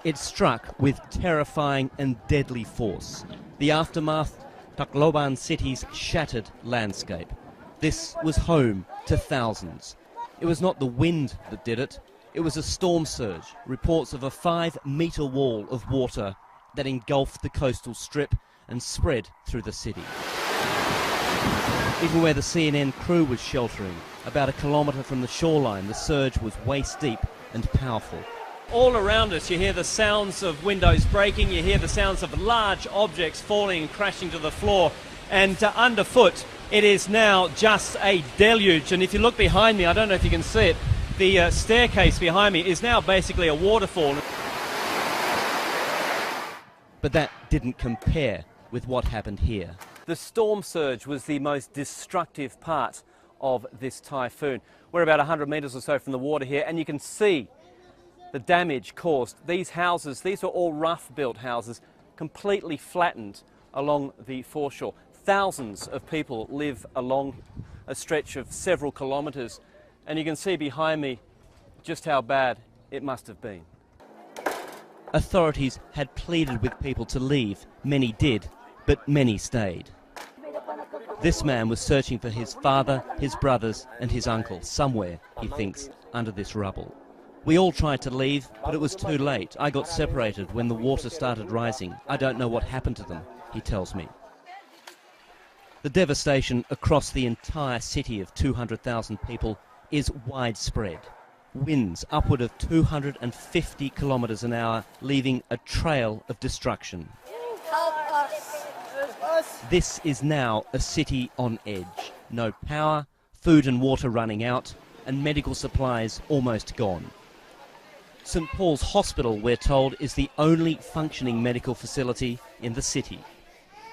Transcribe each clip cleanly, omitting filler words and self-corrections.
It struck with terrifying and deadly force. The aftermath, Tacloban city's shattered landscape. This was home to thousands. It was not the wind that did it, it was a storm surge, reports of a 5-metre wall of water that engulfed the coastal strip and spread through the city. Even where the CNN crew was sheltering, about a kilometre from the shoreline, the surge was waist-deep and powerful. All around us you hear the sounds of windows breaking, you hear the sounds of large objects falling and crashing to the floor, and underfoot it is now just a deluge. And if you look behind me, I don't know if you can see it, the staircase behind me is now basically a waterfall. But that didn't compare with what happened here. The storm surge was the most destructive part of this typhoon. We're about 100 metres or so from the water here, and you can see the damage caused. These houses, these were all rough-built houses, completely flattened along the foreshore. Thousands of people live along a stretch of several kilometres, and you can see behind me just how bad it must have been. Authorities had pleaded with people to leave. Many did, but many stayed. This man was searching for his father, his brothers and his uncle, somewhere, he thinks, under this rubble. We all tried to leave, but it was too late. I got separated when the water started rising. I don't know what happened to them, he tells me. The devastation across the entire city of 200,000 people is widespread. Winds upward of 250 kilometres an hour, leaving a trail of destruction. Help us. This is now a city on edge. No power, food and water running out, and medical supplies almost gone. St Paul's Hospital, we're told, is the only functioning medical facility in the city.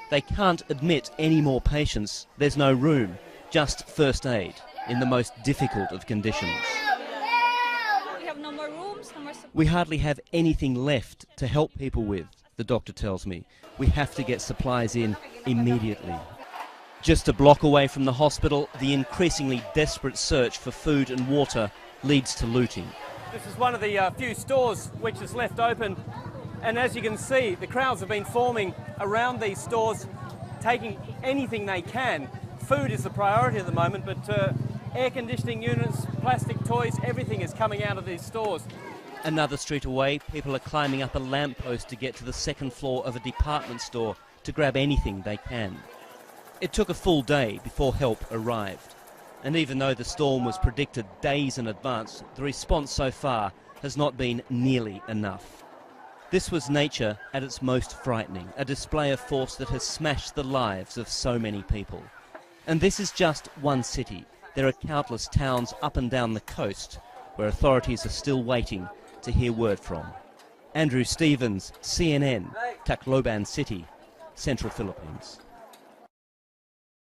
They can't admit any more patients. There's no room, just first aid in the most difficult of conditions. We have no more rooms, no more support. We hardly have anything left to help people with, the doctor tells me. We have to get supplies in immediately. Just a block away from the hospital, the increasingly desperate search for food and water leads to looting. This is one of the few stores which is left open, and as you can see, the crowds have been forming around these stores, taking anything they can. Food is the priority at the moment, but air conditioning units, plastic toys, everything is coming out of these stores. Another street away, people are climbing up a lamppost to get to the second floor of a department store to grab anything they can. It took a full day before help arrived. And even though the storm was predicted days in advance, the response so far has not been nearly enough. This was nature at its most frightening, a display of force that has smashed the lives of so many people. And this is just one city. There are countless towns up and down the coast where authorities are still waiting to hear word from. Andrew Stevens, CNN, Tacloban City, Central Philippines.